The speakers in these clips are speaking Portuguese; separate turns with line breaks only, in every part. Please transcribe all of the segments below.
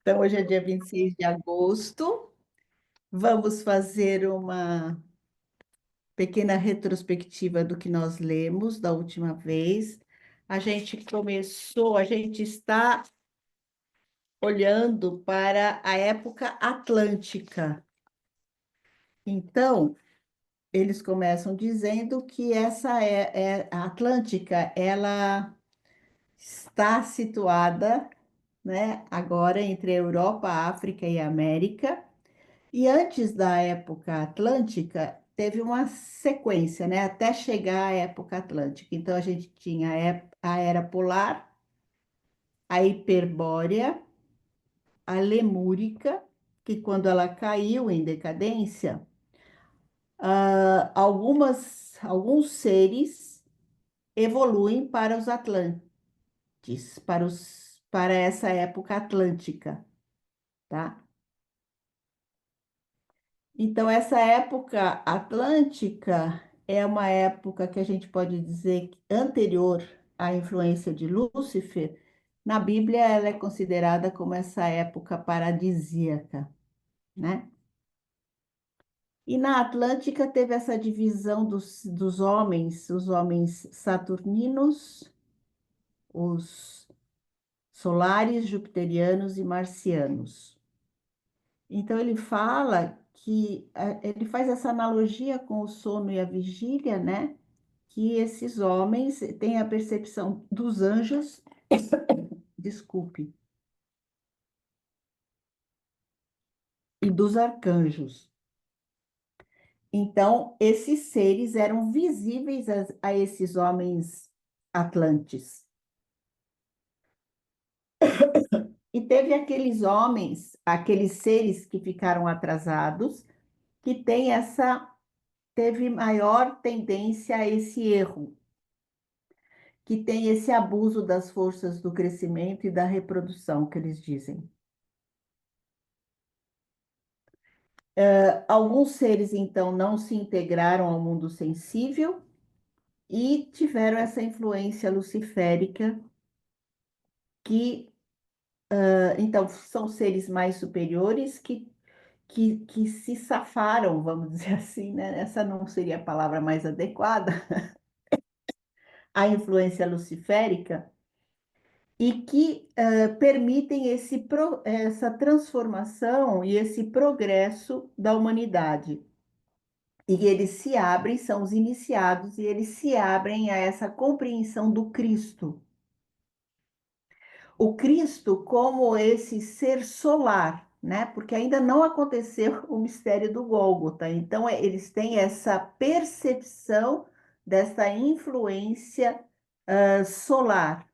Então, hoje é dia 26 de agosto. Vamos fazer uma pequena retrospectiva do que nós lemos da última vez. A gente está olhando para a época atlântica. Então, eles começam dizendo que a Atlântica, ela está situada, né, agora entre a Europa, a África e a América. E antes da época atlântica, teve uma sequência, né? Até chegar à época atlântica. Então, a gente tinha a Era Polar, a Hiperbórea, a Lemúrica, que quando ela caiu em decadência, alguns seres evoluem para os Atlantes, para essa época atlântica, tá? Então, essa época atlântica é uma época que a gente pode dizer anterior à influência de Lúcifer. Na Bíblia, ela é considerada como essa época paradisíaca, né? E na Atlântica teve essa divisão dos homens, os homens saturninos, os solares, jupiterianos e marcianos. Então ele fala que ele faz essa analogia com o sono e a vigília, né? Que esses homens têm a percepção dos anjos, desculpe, e dos arcanjos. Então, esses seres eram visíveis a esses homens atlantes. E teve aqueles homens, aqueles seres que ficaram atrasados, que teve maior tendência a esse erro, que tem esse abuso das forças do crescimento e da reprodução, que eles dizem. Alguns seres, então, não se integraram ao mundo sensível e tiveram essa influência luciférica, que, então, são seres mais superiores que se safaram, vamos dizer assim, né? Essa não seria a palavra mais adequada, a influência luciférica, e que permitem essa transformação e esse progresso da humanidade. E eles se abrem, são os iniciados, e eles se abrem a essa compreensão do Cristo. O Cristo como esse ser solar, né? Porque ainda não aconteceu o mistério do Gólgota. Então, eles têm essa percepção dessa influência solar,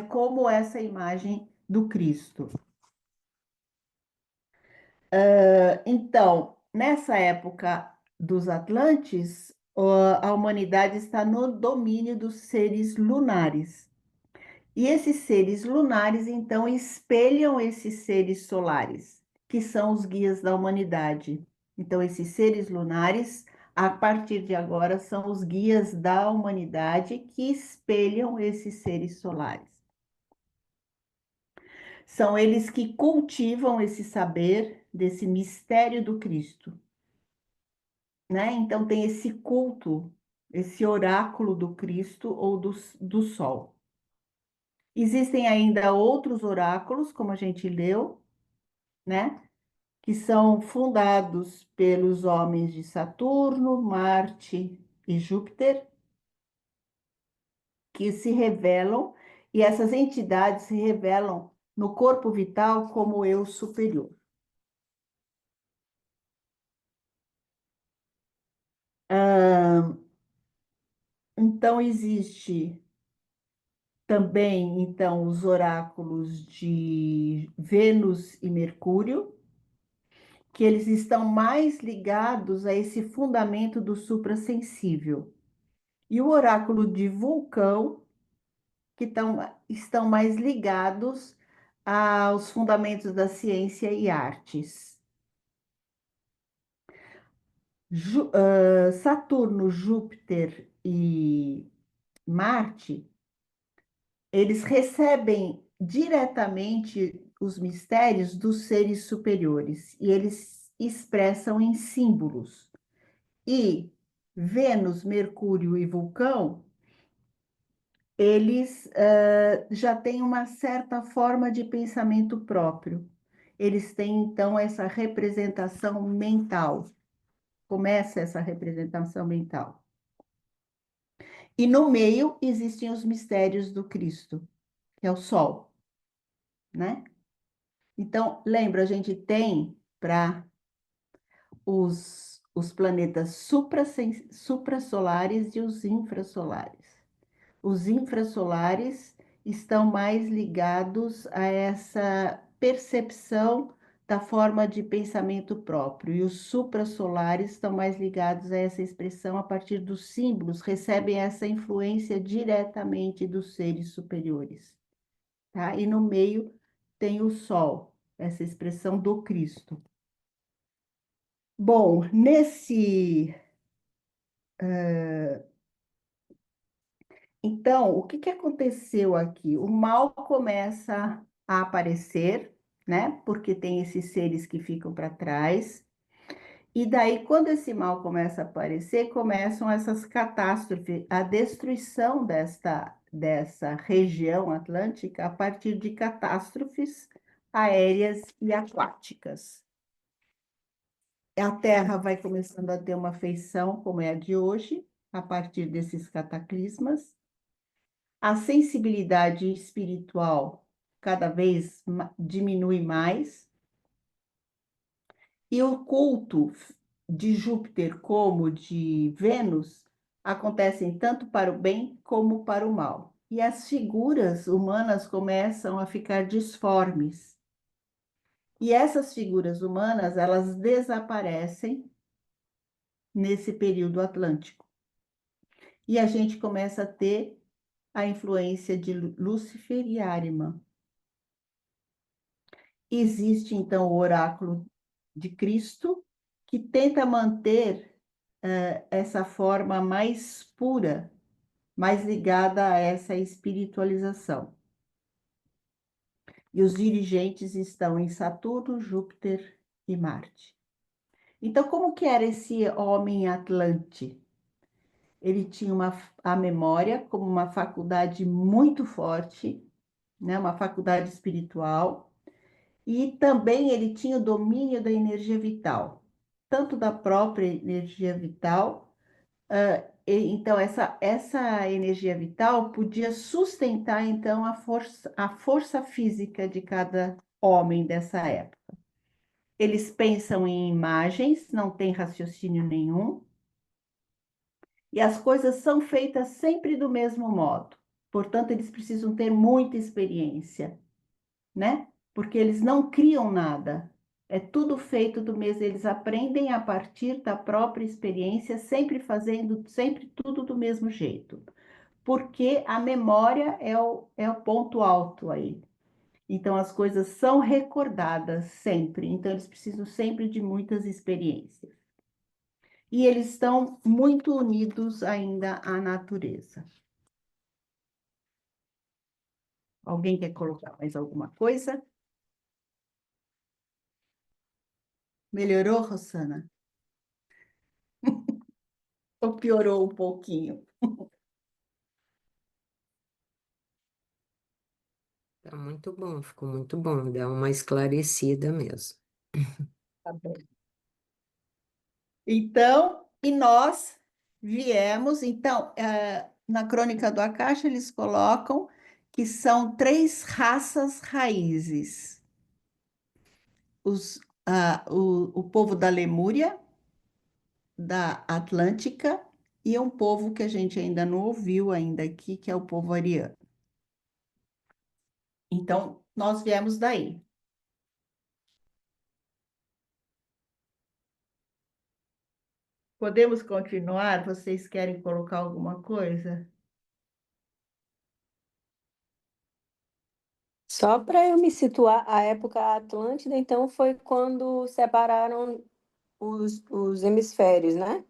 como essa imagem do Cristo. Então, nessa época dos Atlantes, a humanidade está no domínio dos seres lunares. E esses seres lunares, então, espelham esses seres solares, que são os guias da humanidade. Então, esses seres lunares, a partir de agora, são os guias da humanidade que espelham esses seres solares. São eles que cultivam esse saber desse mistério do Cristo, né? Então tem esse culto, esse oráculo do Cristo ou do Sol. Existem ainda outros oráculos, como a gente leu, né? Que são fundados pelos homens de Saturno, Marte e Júpiter, que se revelam, e essas entidades se revelam no corpo vital como eu superior. Então, existe também, então, os oráculos de Vênus e Mercúrio, que eles estão mais ligados a esse fundamento do suprassensível. E o oráculo de Vulcão, que estão mais ligados aos fundamentos da ciência e artes. Saturno, Júpiter e Marte, eles recebem diretamente os mistérios dos seres superiores e eles expressam em símbolos. E Vênus, Mercúrio e Vulcão, eles já têm uma certa forma de pensamento próprio. Eles têm, então, essa representação mental. Começa essa representação mental. E no meio existem os mistérios do Cristo, que é o Sol, né? Então, lembra, a gente tem para os planetas suprassolares e os infrassolares. Os infrassolares estão mais ligados a essa percepção da forma de pensamento próprio, e os suprassolares estão mais ligados a essa expressão a partir dos símbolos, recebem essa influência diretamente dos seres superiores, tá? E no meio tem o Sol, essa expressão do Cristo. Bom, então, o que que aconteceu aqui? O mal começa a aparecer, né? Porque tem esses seres que ficam para trás. E daí, quando esse mal começa a aparecer, começam essas catástrofes, a destruição dessa região atlântica a partir de catástrofes aéreas e aquáticas. A Terra vai começando a ter uma feição como é a de hoje, a partir desses cataclismas. A sensibilidade espiritual cada vez diminui mais, e o culto de Júpiter como de Vênus acontecem tanto para o bem como para o mal. E as figuras humanas começam a ficar disformes. E essas figuras humanas, elas desaparecem nesse período atlântico. E a gente começa a ter a influência de Lúcifer e Ahriman. Existe, então, o oráculo de Cristo, que tenta manter essa forma mais pura, mais ligada a essa espiritualização. E os dirigentes estão em Saturno, Júpiter e Marte. Então, como que era esse homem Atlante? Ele tinha a memória como uma faculdade muito forte, né? Uma faculdade espiritual. E também ele tinha o domínio da energia vital, tanto da própria energia vital. Então, essa energia vital podia sustentar, então, a força física de cada homem dessa época. Eles pensam em imagens, não tem raciocínio nenhum, e as coisas são feitas sempre do mesmo modo. Portanto, eles precisam ter muita experiência, né? Porque eles não criam nada. É tudo feito do mesmo, eles aprendem a partir da própria experiência, sempre fazendo sempre tudo do mesmo jeito. Porque a memória é o ponto alto aí. Então as coisas são recordadas sempre, então eles precisam sempre de muitas experiências. E eles estão muito unidos ainda à natureza. Alguém quer colocar mais alguma coisa? Melhorou, Rosana? Ou piorou um pouquinho?
Tá muito bom, ficou muito bom, dá uma esclarecida mesmo.
Tá bom. Então, e nós viemos, então, na Crônica do Acacha, eles colocam que são 3 raças raízes. O povo da Lemúria, da Atlântica, e um povo que a gente ainda não ouviu ainda aqui, que é o povo ariano. Então, nós viemos daí. Podemos continuar? Vocês querem colocar alguma coisa?
Só para eu me situar, a época Atlântida, então, foi quando separaram os hemisférios, né?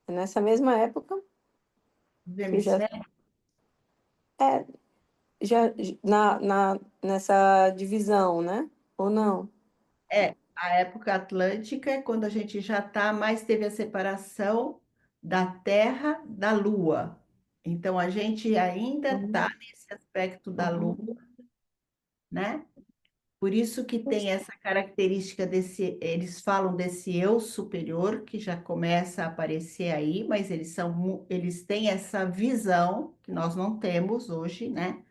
É nessa mesma época
Os
que já,
hemisférios?
é, já nessa divisão, né? Ou não?
A época atlântica é quando a gente já está, mais teve a separação da Terra da Lua. Então, a gente ainda está
Uhum.
nesse aspecto da Lua,
Uhum.
né? Por isso que tem essa característica desse, eles falam desse eu superior, que já começa a aparecer aí, mas eles têm essa visão que nós não temos hoje, né?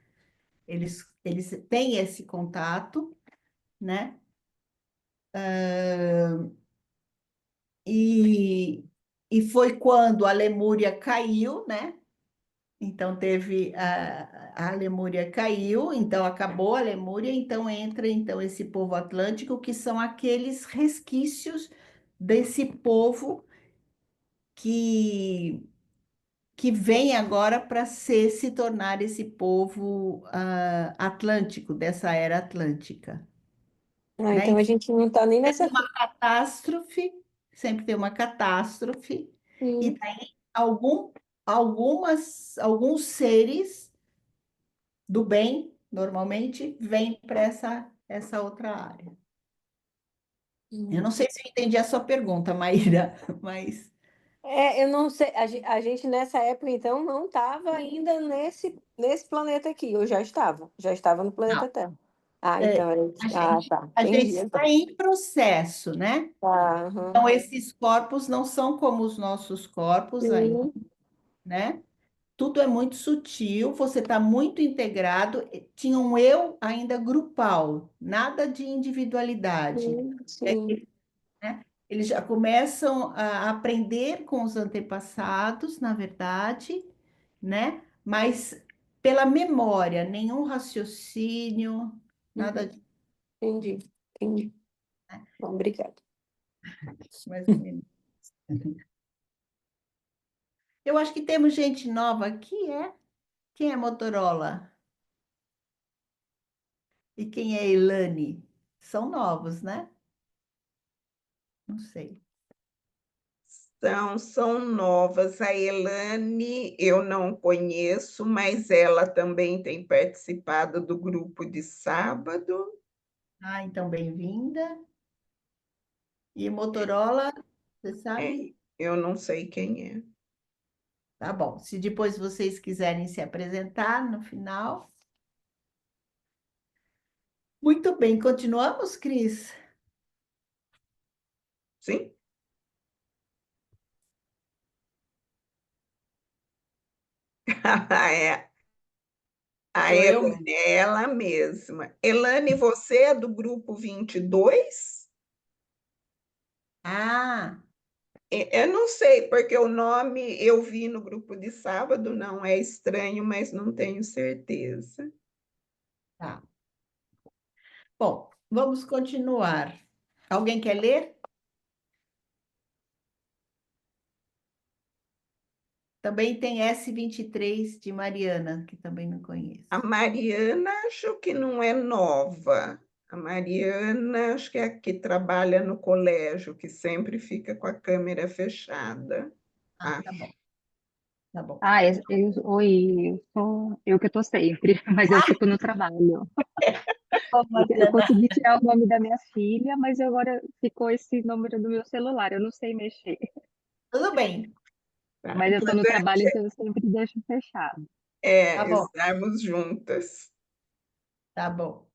Eles têm esse contato, né? E, e foi quando a Lemúria caiu, né? Então teve a Lemúria caiu, então acabou a Lemúria, então entra então esse povo atlântico, que são aqueles resquícios desse povo que que vem agora para se tornar esse povo atlântico, dessa era atlântica,
Ah,
né?
então a
Então,
gente não está nem
teve
nessa.
uma catástrofe, sempre tem uma catástrofe, e
Sim.
daí alguns seres do bem, normalmente, vêm para essa outra área. Eu
Hum.
não sei se eu entendi a sua pergunta, Maíra, mas
Eu não sei. A gente nessa época, então, não estava ainda nesse planeta aqui. Eu já estava. Já estava no planeta
não.
Terra. Ah,
É,
então era
a
isso. Ah,
gente,
tá.
a gente
Entendi,
está
então.
em processo, né?
Tá, aham.
Então, esses corpos não são como os nossos corpos aí,
Sim,
né? Tudo é muito sutil, você está muito integrado. Tinha um eu ainda grupal, nada de individualidade,
sim, sim.
né? Eles já começam a aprender com os antepassados, na verdade, né? Mas pela memória, nenhum raciocínio, nada
Uhum. Entendi, entendi. Bom, obrigada.
disso, mais ou menos. Eu acho que temos gente nova aqui, é? Quem é Motorola? E quem é Elane? São novos, né? Não sei.
São novas. A Elane eu não conheço, mas ela também tem participado do grupo de sábado.
Ah, então bem-vinda. E Motorola, você
É,
sabe?
eu não sei quem é.
Tá bom. Se depois vocês quiserem se apresentar no final. Muito bem, continuamos, Cris?
Sim? É, a
Sou eu
Elane,
mesmo.
é ela mesma. Elane, você é do grupo 22?
Ah,
Eu não sei, porque o nome eu vi no grupo de sábado, não é estranho, mas não tenho certeza.
tá. Bom, vamos continuar. Alguém quer ler? Também tem S23 de Mariana, que também não conheço.
A Mariana, acho que não é nova. A Mariana, acho que é a que trabalha no colégio, que sempre fica com a câmera fechada.
Ah, tá
Acho.
bom, tá bom.
Ah, oi, eu que estou sempre, mas eu fico no trabalho.
Bom,
Eu
Mariana.
consegui tirar o nome da minha filha, mas agora ficou esse número do meu celular, eu não sei mexer.
Tudo bem,
Tá?
Mas eu estou no trabalho,
Importante
então eu sempre deixo fechado.
tá
é
bom,
estarmos juntas.
tá bom.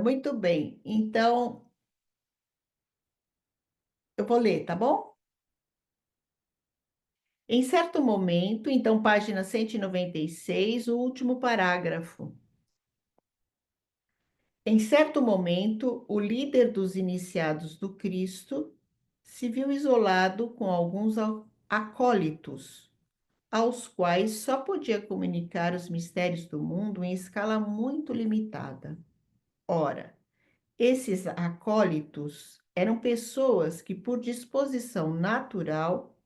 Muito bem. Então, eu vou ler, tá bom? Em certo momento, então, página 196, o último parágrafo. Em certo momento, o líder dos iniciados do Cristo se viu isolado com alguns acólitos, aos quais só podia comunicar os mistérios do mundo em escala muito limitada. Ora, esses acólitos eram pessoas que, por disposição natural,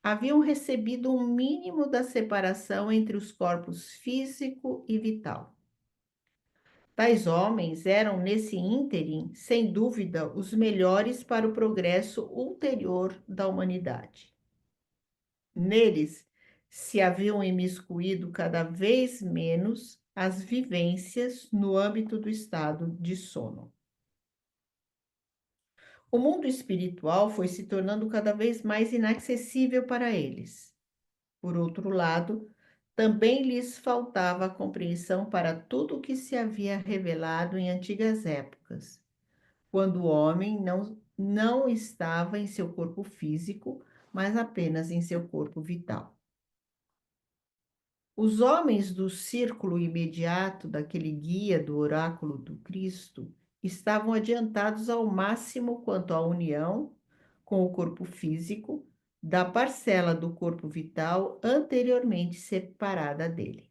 haviam recebido um mínimo da separação entre os corpos físico e vital. Tais homens eram, nesse ínterim, sem dúvida, os melhores para o progresso ulterior da humanidade. Neles se haviam imiscuído cada vez menos as vivências no âmbito do estado de sono. O mundo espiritual foi se tornando cada vez mais inacessível para eles. Por outro lado, também lhes faltava a compreensão para tudo o que se havia revelado em antigas épocas, quando o homem não estava em seu corpo físico, mas apenas em seu corpo vital. Os homens do círculo imediato daquele guia do oráculo do Cristo estavam adiantados ao máximo quanto à união com o corpo físico da parcela do corpo vital anteriormente separada dele.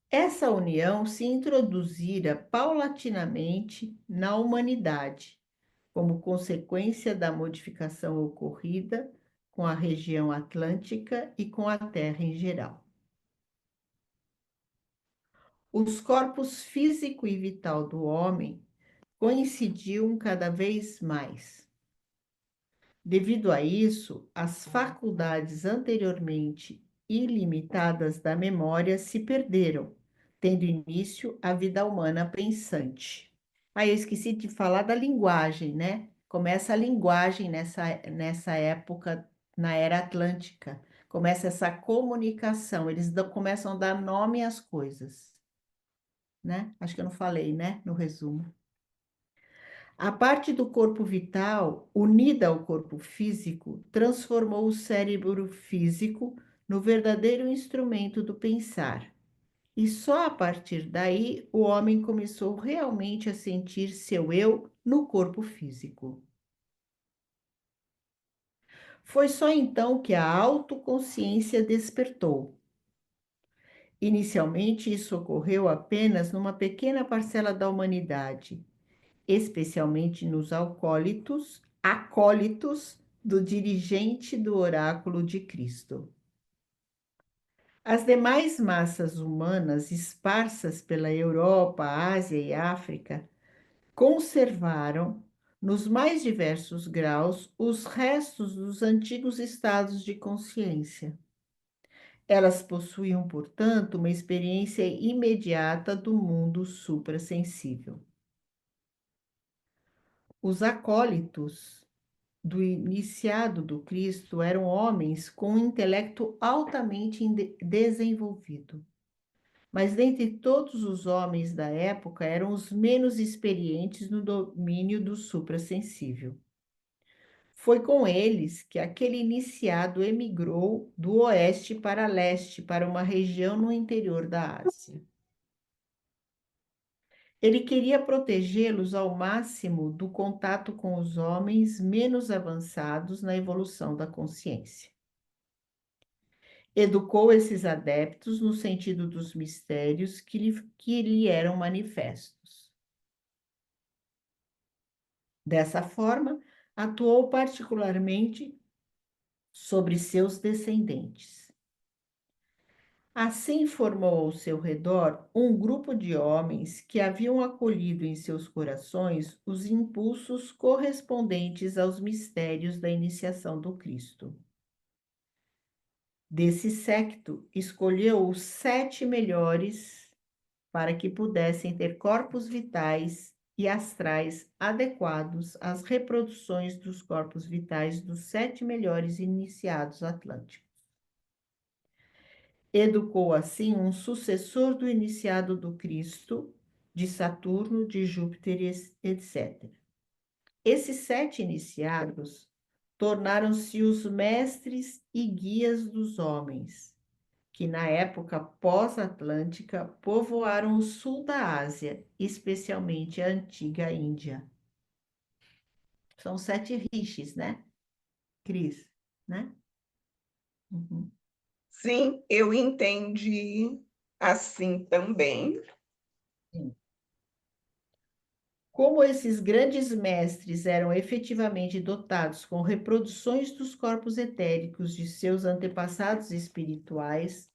Essa união se introduzira paulatinamente na humanidade, como consequência da modificação ocorrida com a região atlântica e com a Terra em geral. Os corpos físico e vital do homem coincidiam cada vez mais. Devido a isso, as faculdades anteriormente ilimitadas da memória se perderam, tendo início a vida humana pensante. Aí eu esqueci de falar da linguagem, né? Começa a linguagem nessa época, na Era Atlântica. Começa essa comunicação, eles começam a dar nome às coisas, né? Acho que eu não falei, né? No resumo. A parte do corpo vital, unida ao corpo físico, transformou o cérebro físico no verdadeiro instrumento do pensar. E só a partir daí o homem começou realmente a sentir seu eu no corpo físico. Foi só então que a autoconsciência despertou. Inicialmente, isso ocorreu apenas numa pequena parcela da humanidade, especialmente nos acólitos do dirigente do oráculo de Cristo. As demais massas humanas esparsas pela Europa, Ásia e África conservaram, nos mais diversos graus, os restos dos antigos estados de consciência. Elas possuíam, portanto, uma experiência imediata do mundo suprassensível. Os acólitos do iniciado do Cristo eram homens com um intelecto altamente desenvolvido. Mas dentre todos os homens da época eram os menos experientes no domínio do suprassensível. Foi com eles que aquele iniciado emigrou do oeste para leste, para uma região no interior da Ásia. Ele queria protegê-los ao máximo do contato com os homens menos avançados na evolução da consciência. Educou esses adeptos no sentido dos mistérios que lhe eram manifestos. Dessa forma, atuou particularmente sobre seus descendentes. Assim formou ao seu redor um grupo de homens que haviam acolhido em seus corações os impulsos correspondentes aos mistérios da iniciação do Cristo. Desse séquito, escolheu os 7 melhores para que pudessem ter corpos vitais e astrais adequados às reproduções dos corpos vitais dos 7 melhores iniciados atlânticos. Educou assim um sucessor do iniciado do Cristo, de Saturno, de Júpiter, etc. Esses 7 iniciados tornaram-se os mestres e guias dos homens, que na época pós-atlântica povoaram o sul da Ásia, especialmente a antiga Índia. São 7 rishis, né, Cris? Né? Uhum.
Sim, eu entendi assim também.
Sim. Como esses grandes mestres eram efetivamente dotados com reproduções dos corpos etéricos de seus antepassados espirituais,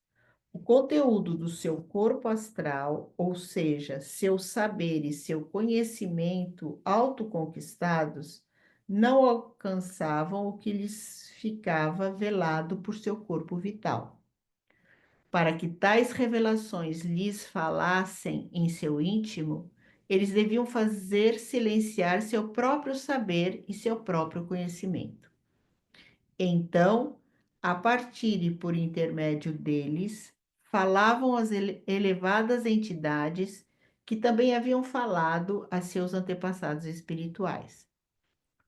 o conteúdo do seu corpo astral, ou seja, seu saber e seu conhecimento autoconquistados, não alcançavam o que lhes ficava velado por seu corpo vital. Para que tais revelações lhes falassem em seu íntimo, eles deviam fazer silenciar seu próprio saber e seu próprio conhecimento. Então, a partir e por intermédio deles, falavam as elevadas entidades que também haviam falado a seus antepassados espirituais.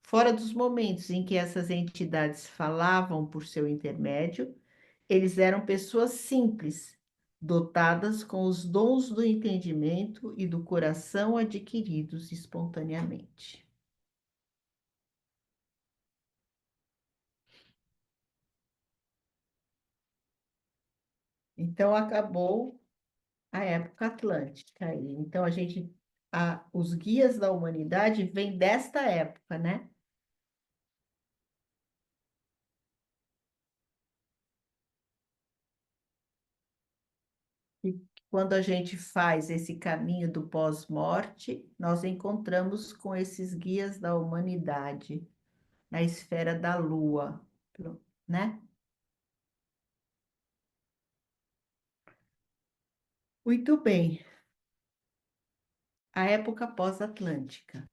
Fora dos momentos em que essas entidades falavam por seu intermédio, eles eram pessoas simples, dotadas com os dons do entendimento e do coração adquiridos espontaneamente. Então, acabou a época atlântica aí. Então, os guias da humanidade vêm desta época, né? E quando a gente faz esse caminho do pós-morte, nós encontramos com esses guias da humanidade na esfera da Lua, né? Muito bem. A época pós-atlântica.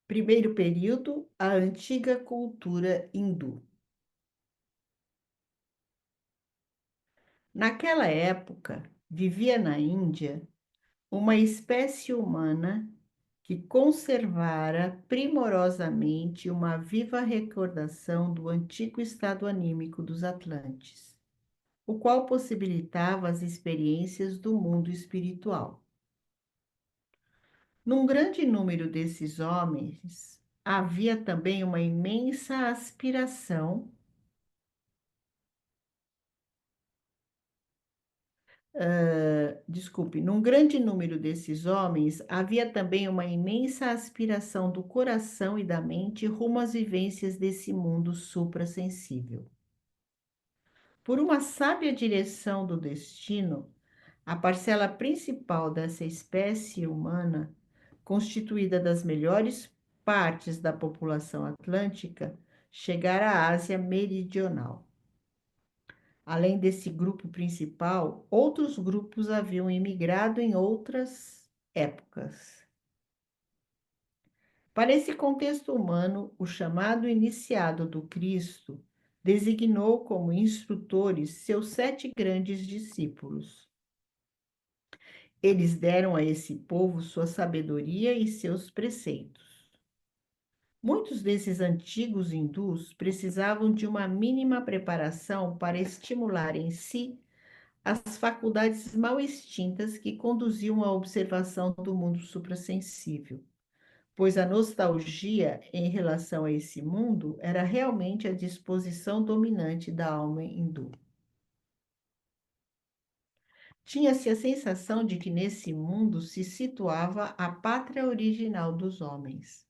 Primeiro período, a antiga cultura hindu. Naquela época, vivia na Índia uma espécie humana que conservara primorosamente uma viva recordação do antigo estado anímico dos Atlantes, o qual possibilitava as experiências do mundo espiritual. Num grande número desses homens, havia também uma imensa aspiração, num grande número desses homens, havia também uma imensa aspiração do coração e da mente rumo às vivências desse mundo suprassensível. Por uma sábia direção do destino, a parcela principal dessa espécie humana, constituída das melhores partes da população atlântica, chegara à Ásia Meridional. Além desse grupo principal, outros grupos haviam imigrado em outras épocas. Para esse contexto humano, o chamado iniciado do Cristo designou como instrutores seus 7 grandes discípulos. Eles deram a esse povo sua sabedoria e seus preceitos. Muitos desses antigos hindus precisavam de uma mínima preparação para estimular em si as faculdades mal extintas que conduziam à observação do mundo suprassensível, pois a nostalgia em relação a esse mundo era realmente a disposição dominante da alma hindu. Tinha-se a sensação de que nesse mundo se situava a pátria original dos homens.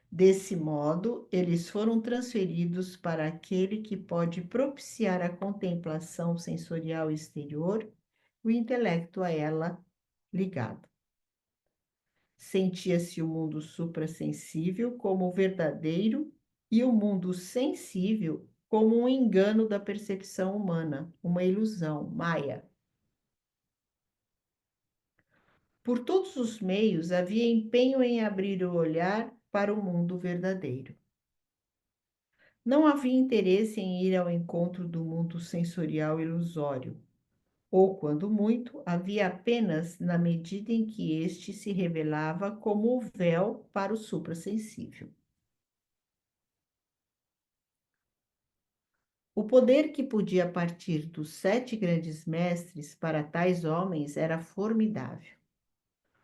Desse modo, eles foram transferidos para aquele que pode propiciar a contemplação sensorial exterior, o intelecto a ela ligado. Sentia-se o mundo suprassensível como verdadeiro e o mundo sensível como um engano da percepção humana, uma ilusão, Maya. Por todos os meios havia empenho em abrir o olhar para o mundo verdadeiro. Não havia interesse em ir ao encontro do mundo sensorial ilusório, ou, quando muito, havia apenas na medida em que este se revelava como o véu para o suprassensível. O poder que podia partir dos 7 grandes mestres para tais homens era formidável.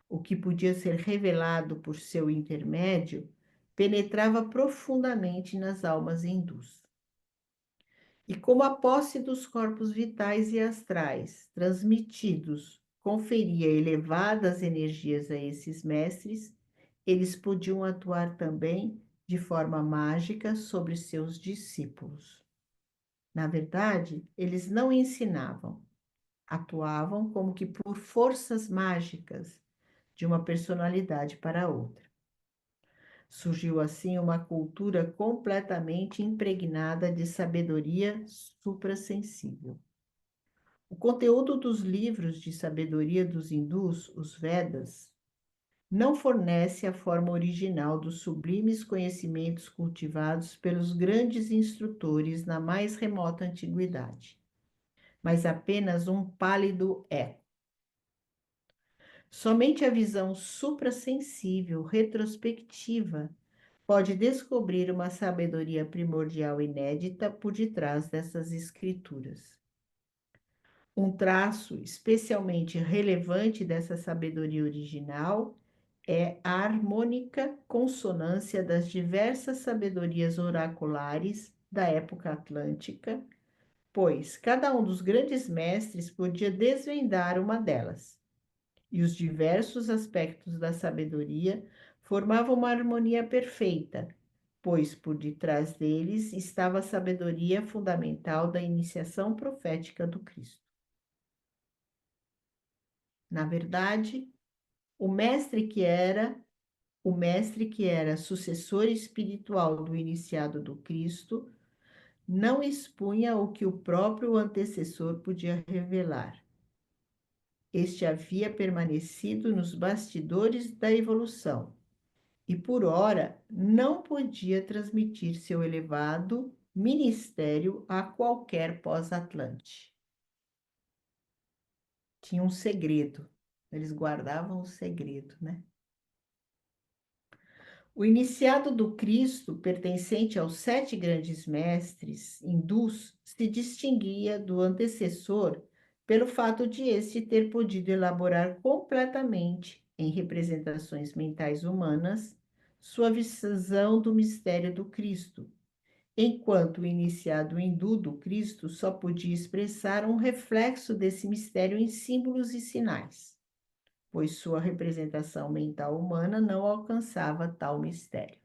O que podia ser revelado por seu intermédio penetrava profundamente nas almas hindus. E como a posse dos corpos vitais e astrais transmitidos conferia elevadas energias a esses mestres, eles podiam atuar também de forma mágica sobre seus discípulos. Na verdade, eles não ensinavam, atuavam como que por forças mágicas, de uma personalidade para outra. Surgiu assim uma cultura completamente impregnada de sabedoria suprassensível. O conteúdo dos livros de sabedoria dos hindus, os Vedas, não fornece a forma original dos sublimes conhecimentos cultivados pelos grandes instrutores na mais remota antiguidade, mas apenas um pálido eco. Somente a visão suprassensível, retrospectiva, pode descobrir uma sabedoria primordial inédita por detrás dessas escrituras. Um traço especialmente relevante dessa sabedoria original é a harmônica consonância das diversas sabedorias oraculares da época atlântica, pois cada um dos grandes mestres podia desvendar uma delas, e os diversos aspectos da sabedoria formavam uma harmonia perfeita, pois por detrás deles estava a sabedoria fundamental da iniciação profética do Cristo. Na verdade, o mestre que era sucessor espiritual do iniciado do Cristo, não expunha o que o próprio antecessor podia revelar. Este havia permanecido nos bastidores da evolução e, por ora, não podia transmitir seu elevado ministério a qualquer pós-atlante. Tinha um segredo, eles guardavam o segredo, né? O iniciado do Cristo, pertencente aos 7 grandes mestres hindus, se distinguia do antecessor pelo fato de este ter podido elaborar completamente, em representações mentais humanas, sua visão do mistério do Cristo, enquanto o iniciado hindu do Cristo só podia expressar um reflexo desse mistério em símbolos e sinais, pois sua representação mental humana não alcançava tal mistério.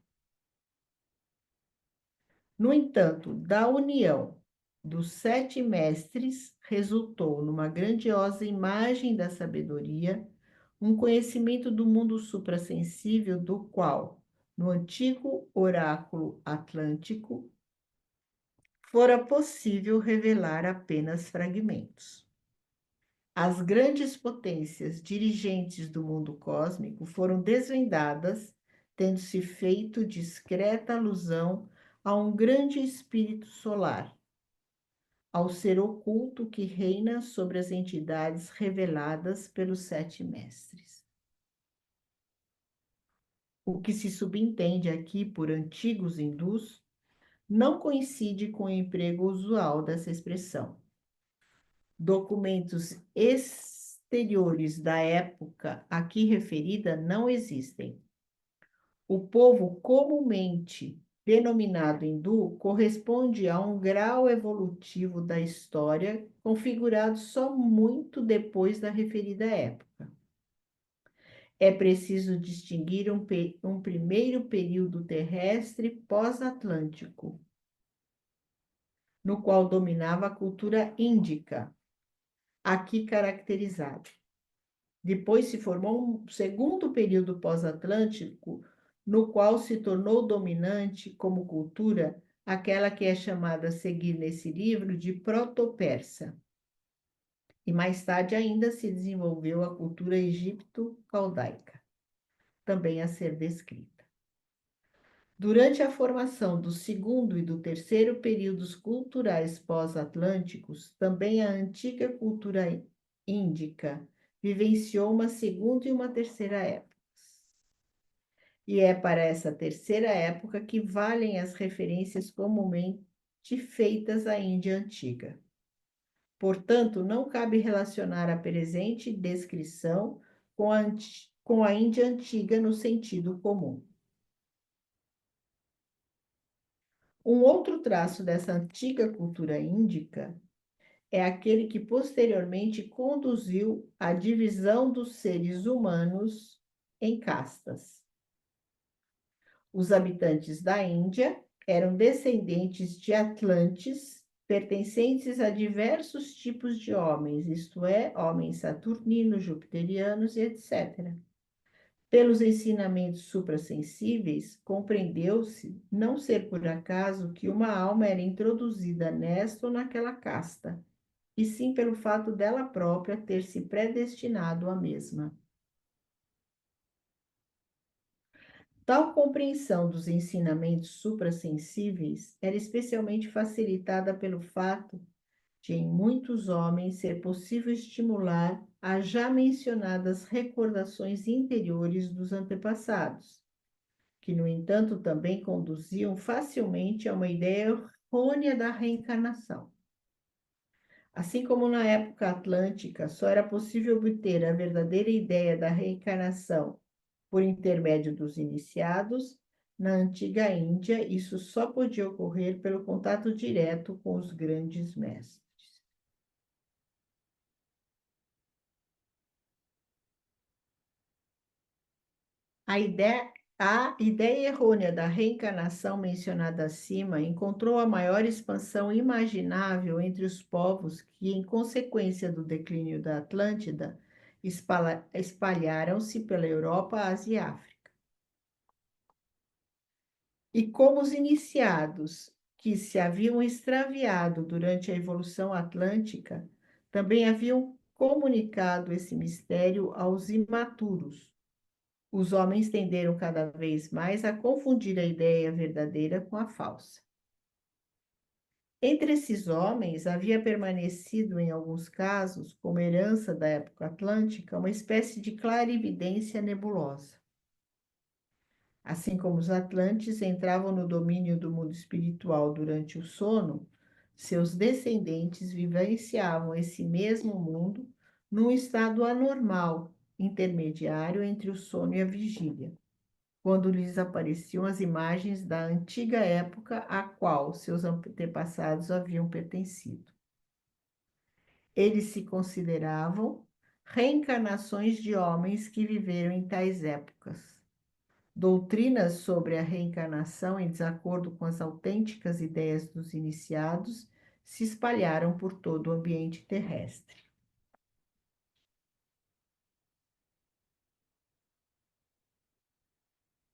No entanto, da união dos 7 mestres resultou numa grandiosa imagem da sabedoria, um conhecimento do mundo suprassensível do qual, no antigo oráculo atlântico, fora possível revelar apenas fragmentos. As grandes potências dirigentes do mundo cósmico foram desvendadas, tendo-se feito discreta alusão a um grande espírito solar, ao ser oculto que reina sobre as entidades reveladas pelos 7 mestres. O que se subentende aqui por antigos hindus não coincide com o emprego usual dessa expressão. Documentos exteriores da época aqui referida não existem. O povo comumente denominado hindu corresponde a um grau evolutivo da história configurado só muito depois da referida época. É preciso distinguir um primeiro período terrestre pós-atlântico, no qual dominava a cultura índica, aqui caracterizado. Depois se formou um segundo período pós-atlântico, no qual se tornou dominante como cultura aquela que é chamada a seguir nesse livro de proto-persa. E mais tarde ainda se desenvolveu a cultura egipto-caldaica, também a ser descrita. Durante a formação do segundo e do terceiro períodos culturais pós-atlânticos, também a antiga cultura índica vivenciou uma segunda e uma terceira época. E é para essa terceira época que valem as referências comumente feitas à Índia antiga. Portanto, não cabe relacionar a presente descrição com a Índia antiga no sentido comum. Um outro traço dessa antiga cultura índica é aquele que posteriormente conduziu à divisão dos seres humanos em castas. Os habitantes da Índia eram descendentes de Atlantes, pertencentes a diversos tipos de homens, isto é, homens saturninos, jupiterianos e etc., Pelos ensinamentos suprassensíveis, compreendeu-se não ser por acaso que uma alma era introduzida nesta ou naquela casta, e sim pelo fato dela própria ter se predestinado à mesma. Tal compreensão dos ensinamentos suprassensíveis era especialmente facilitada pelo fato de, em muitos homens, ser possível estimular as já mencionadas recordações interiores dos antepassados, que, no entanto, também conduziam facilmente a uma ideia errônea da reencarnação. Assim como na época atlântica só era possível obter a verdadeira ideia da reencarnação por intermédio dos iniciados, na antiga Índia isso só podia ocorrer pelo contato direto com os grandes mestres. A ideia errônea da reencarnação mencionada acima encontrou a maior expansão imaginável entre os povos que, em consequência do declínio da Atlântida, espalharam-se pela Europa, Ásia e África. E como os iniciados que se haviam extraviado durante a evolução atlântica também haviam comunicado esse mistério aos imaturos, os homens tenderam cada vez mais a confundir a ideia verdadeira com a falsa. Entre esses homens, havia permanecido, em alguns casos, como herança da época atlântica, uma espécie de clarividência nebulosa. Assim como os atlantes entravam no domínio do mundo espiritual durante o sono, seus descendentes vivenciavam esse mesmo mundo num estado anormal, intermediário entre o sono e a vigília, quando lhes apareciam as imagens da antiga época a qual seus antepassados haviam pertencido. Eles se consideravam reencarnações de homens que viveram em tais épocas. Doutrinas sobre a reencarnação, em desacordo com as autênticas ideias dos iniciados, se espalharam por todo o ambiente terrestre.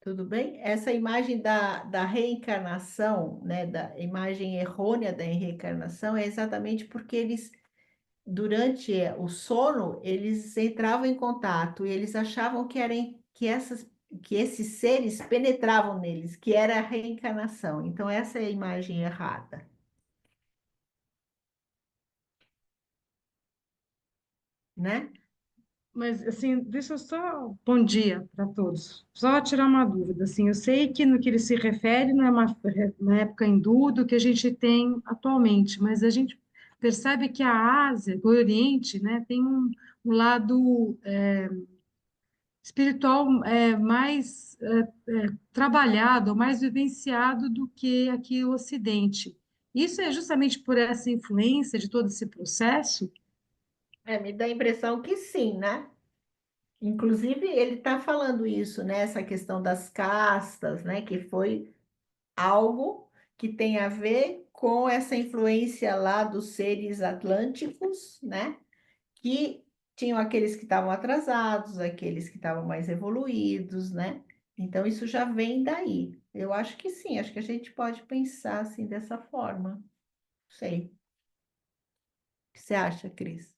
Tudo bem? Essa imagem da reencarnação, né, da imagem errônea da reencarnação, é exatamente porque eles, durante o sono, eles entravam em contato e eles achavam que esses seres penetravam neles, que era a reencarnação. Então, essa é a imagem errada, né?
Mas, assim, deixa eu só. Bom dia para todos. Só tirar uma dúvida. Assim, eu sei que no que ele se refere não é uma época hindu do que a gente tem atualmente, mas a gente percebe que a Ásia, o Oriente, né, tem um lado espiritual mais trabalhado, mais vivenciado do que aqui o Ocidente. Isso é justamente por essa influência de todo esse processo?
Me dá a impressão que sim, né? Inclusive, ele está falando isso, né? Essa questão das castas, né? Que foi algo que tem a ver com essa influência lá dos seres atlânticos, né? Que tinham aqueles que estavam atrasados, aqueles que estavam mais evoluídos, né? Então, isso já vem daí. Eu acho que sim, acho que a gente pode pensar assim dessa forma. Não sei. O que você acha, Cris?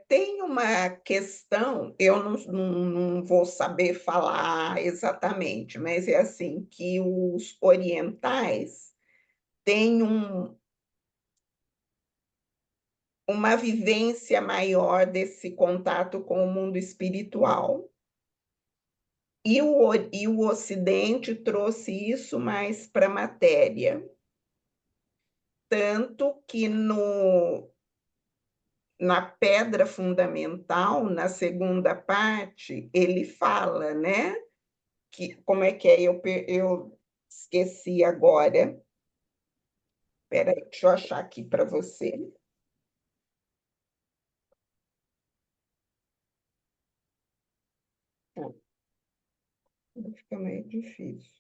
Tem uma questão, eu não vou saber falar exatamente, mas é assim, que os orientais têm uma vivência maior desse contato com o mundo espiritual. E o Ocidente trouxe isso mais para a matéria. Tanto que na pedra fundamental, na segunda parte, ele fala, né? Que, como é que é? Eu esqueci agora. Espera aí, deixa eu achar aqui para você. Fica meio difícil.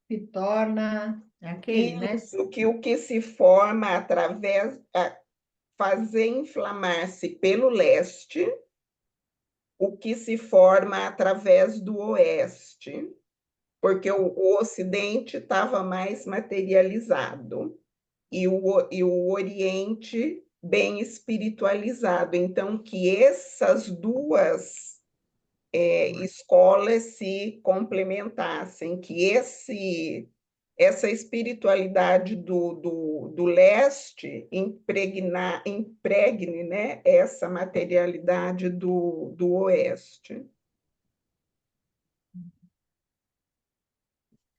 Se torna aquele, né?
Isso, que o que se forma através fazer inflamar-se pelo leste o que se forma através do Oeste, porque o Ocidente estava mais materializado e o Oriente bem espiritualizado. Então, que essas duas escolas se complementassem, que essa espiritualidade do leste impregne, né, essa materialidade do oeste.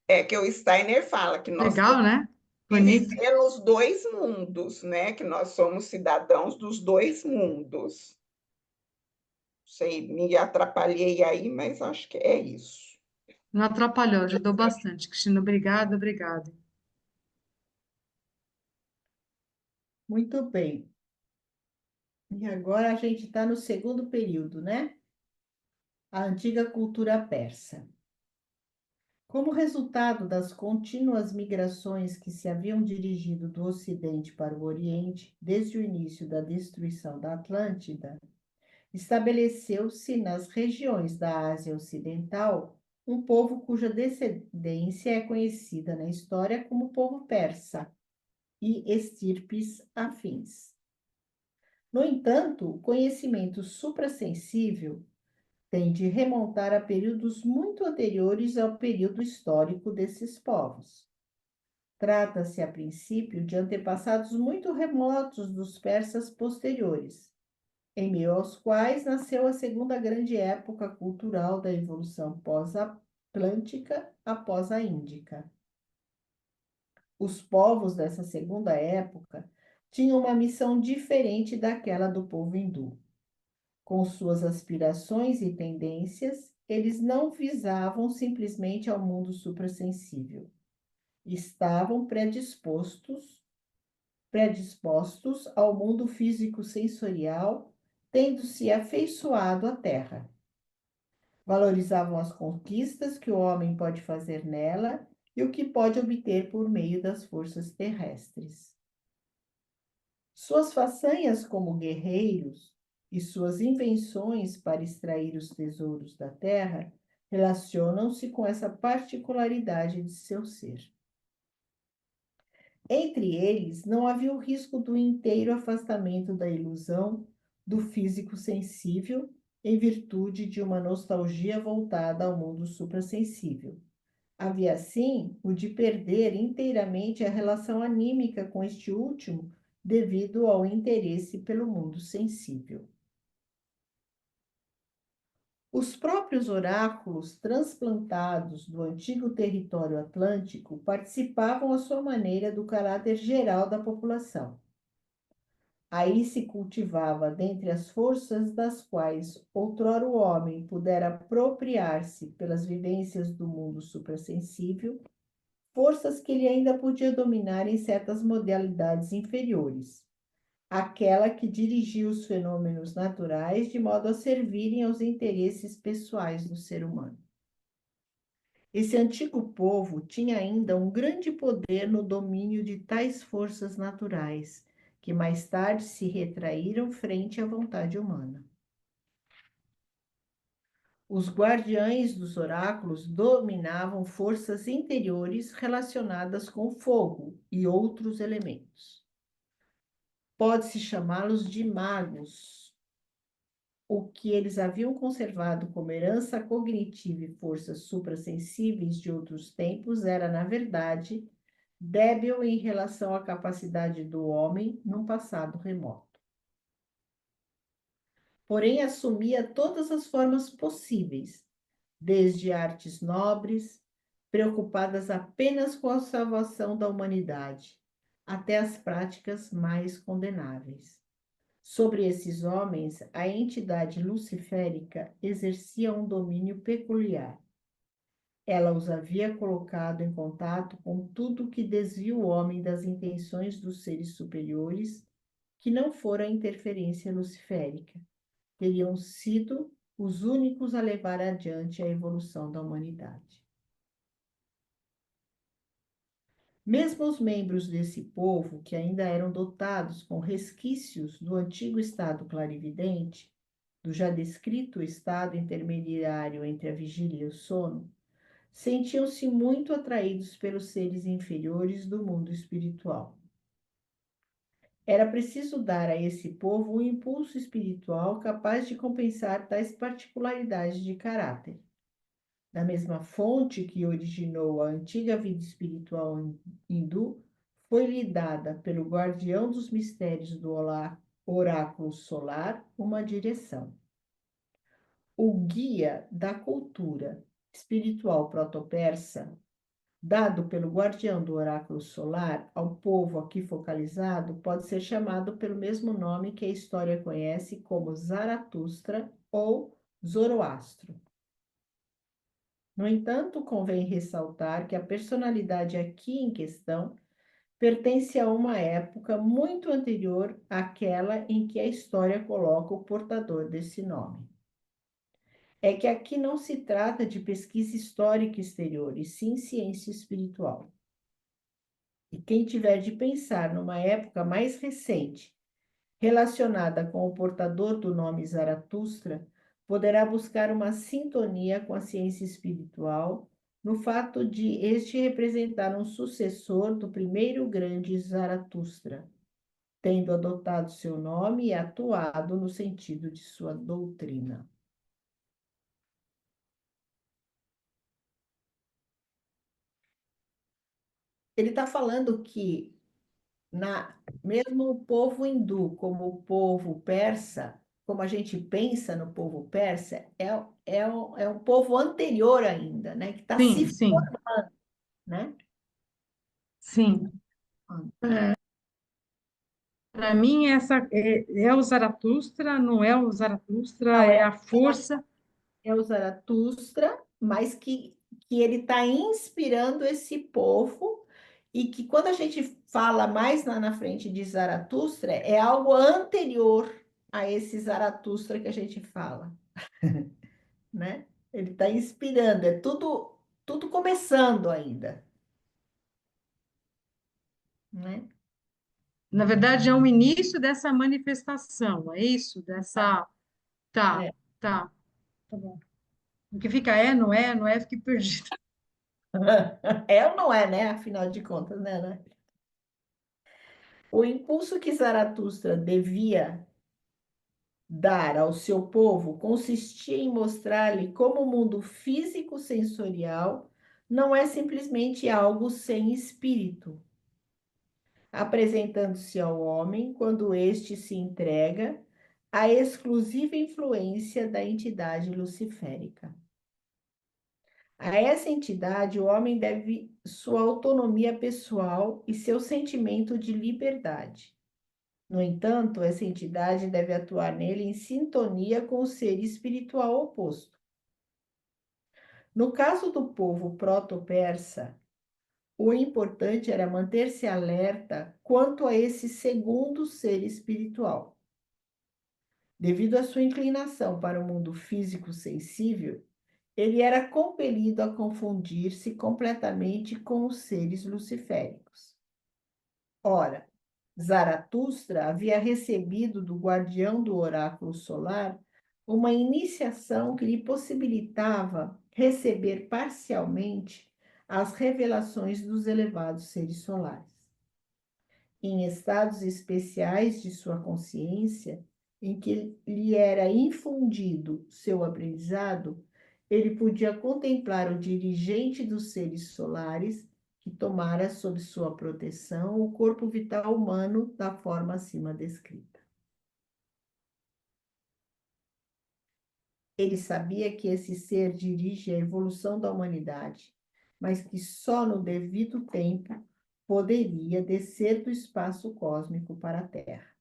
É que o Steiner fala que nós
Legal, né?
que
Bonito.
viver nos dois mundos, né? Que nós somos cidadãos dos dois mundos. Sei, me atrapalhei aí, mas acho que é isso.
Não atrapalhou, ajudou bastante. Cristina, obrigada, obrigada.
Muito bem. E agora a gente está no segundo período, né? A antiga cultura persa. Como resultado das contínuas migrações que se haviam dirigido do Ocidente para o Oriente desde o início da destruição da Atlântida, estabeleceu-se nas regiões da Ásia Ocidental um povo cuja descendência é conhecida na história como povo persa e estirpes afins. No entanto, o conhecimento suprassensível tem de remontar a períodos muito anteriores ao período histórico desses povos. Trata-se, a princípio, de antepassados muito remotos dos persas posteriores, em meio aos quais nasceu a segunda grande época cultural da evolução pós-atlântica após a índica. Os povos dessa segunda época tinham uma missão diferente daquela do povo hindu. Com suas aspirações e tendências, eles não visavam simplesmente ao mundo suprassensível. Estavam predispostos ao mundo físico-sensorial, tendo-se afeiçoado à Terra. Valorizavam as conquistas que o homem pode fazer nela e o que pode obter por meio das forças terrestres. Suas façanhas como guerreiros e suas invenções para extrair os tesouros da terra relacionam-se com essa particularidade de seu ser. Entre eles, não havia o risco do inteiro afastamento da ilusão do físico sensível em virtude de uma nostalgia voltada ao mundo suprassensível. Havia, assim, o de perder inteiramente a relação anímica com este último devido ao interesse pelo mundo sensível. Os próprios oráculos transplantados do antigo território atlântico participavam à sua maneira do caráter geral da população. Aí se cultivava, dentre as forças das quais outrora o homem pudera apropriar-se pelas vivências do mundo suprassensível, forças que ele ainda podia dominar em certas modalidades inferiores, aquela que dirigia os fenômenos naturais de modo a servirem aos interesses pessoais do ser humano. Esse antigo povo tinha ainda um grande poder no domínio de tais forças naturais, que mais tarde se retraíram frente à vontade humana. Os guardiães dos oráculos dominavam forças interiores relacionadas com o fogo e outros elementos. Pode-se chamá-los de magos. O que eles haviam conservado como herança cognitiva e forças suprassensíveis de outros tempos era, na verdade, débil em relação à capacidade do homem num passado remoto. Porém, assumia todas as formas possíveis, desde artes nobres, preocupadas apenas com a salvação da humanidade, até as práticas mais condenáveis. Sobre esses homens, a entidade luciférica exercia um domínio peculiar. Ela os havia colocado em contato com tudo que desvia o homem das intenções dos seres superiores, que não fora a interferência luciférica. Teriam sido os únicos a levar adiante a evolução da humanidade. Mesmo os membros desse povo, que ainda eram dotados com resquícios do antigo estado clarividente, do já descrito estado intermediário entre a vigília e o sono, sentiam-se muito atraídos pelos seres inferiores do mundo espiritual. Era preciso dar a esse povo um impulso espiritual capaz de compensar tais particularidades de caráter. Da mesma fonte que originou a antiga vida espiritual hindu, foi-lhe dada pelo guardião dos mistérios do oráculo solar uma direção. O guia da cultura espiritual proto-persa, dado pelo guardião do oráculo solar ao povo aqui focalizado, pode ser chamado pelo mesmo nome que a história conhece como Zaratustra ou Zoroastro. No entanto, convém ressaltar que a personalidade aqui em questão pertence a uma época muito anterior àquela em que a história coloca o portador desse nome. É que aqui não se trata de pesquisa histórica exterior, e sim ciência espiritual. E quem tiver de pensar numa época mais recente, relacionada com o portador do nome Zaratustra, poderá buscar uma sintonia com a ciência espiritual no fato de este representar um sucessor do primeiro grande Zaratustra, tendo adotado seu nome e atuado no sentido de sua doutrina. Ele está falando que mesmo o povo hindu, como o povo persa, como a gente pensa no povo persa, é um povo anterior ainda, né? Que está
Sim,
se
sim,
formando, né?
sim. Para mim, essa é o Zaratustra, não é o Zaratustra,
Não,
é a força.
é o Zaratustra, mas que ele está inspirando esse povo, e que quando a gente fala mais lá na frente de Zaratustra, é algo anterior a esse Zaratustra que a gente fala, né? Ele está inspirando, é tudo começando ainda, né?
Na verdade, é o início dessa manifestação, é isso? Dessa. Tá,
É.
tá, tá bom. O que fica é, não é, não é, fiquei perdida.
É ou não é, né? Afinal de contas, né? O impulso que Zaratustra devia dar ao seu povo consistia em mostrar-lhe como o mundo físico-sensorial não é simplesmente algo sem espírito, apresentando-se ao homem quando este se entrega à exclusiva influência da entidade luciférica. A essa entidade, o homem deve sua autonomia pessoal e seu sentimento de liberdade. No entanto, essa entidade deve atuar nele em sintonia com o ser espiritual oposto. No caso do povo proto-persa, o importante era manter-se alerta quanto a esse segundo ser espiritual. Devido à sua inclinação para o mundo físico sensível, ele era compelido a confundir-se completamente com os seres luciféricos. Ora, Zaratustra havia recebido do guardião do oráculo solar uma iniciação que lhe possibilitava receber parcialmente as revelações dos elevados seres solares. Em estados especiais de sua consciência, em que lhe era infundido seu aprendizado, ele podia contemplar o dirigente dos seres solares que tomara sob sua proteção o corpo vital humano da forma acima descrita. Ele sabia que esse ser dirige a evolução da humanidade, mas que só no devido tempo poderia descer do espaço cósmico para a Terra.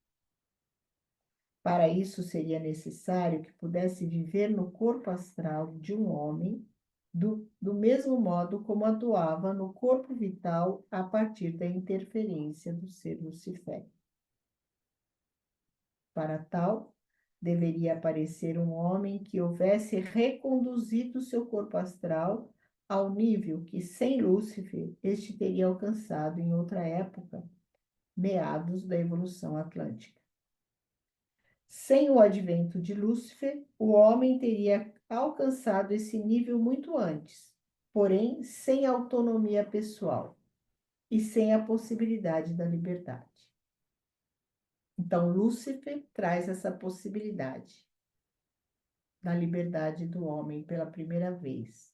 Para isso, seria necessário que pudesse viver no corpo astral de um homem, do mesmo modo como atuava no corpo vital a partir da interferência do ser Lucifer. Para tal, deveria aparecer um homem que houvesse reconduzido seu corpo astral ao nível que, sem Lúcifer, este teria alcançado em outra época, meados da evolução atlântica. Sem o advento de Lúcifer, o homem teria alcançado esse nível muito antes, porém sem autonomia pessoal e sem a possibilidade da liberdade. Então, Lúcifer traz essa possibilidade da liberdade do homem pela primeira vez.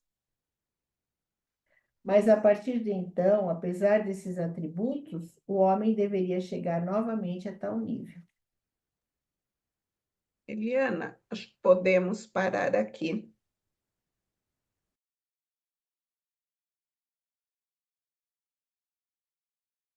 Mas a partir de então, apesar desses atributos, o homem deveria chegar novamente a tal nível.
Eliana, acho que podemos parar aqui.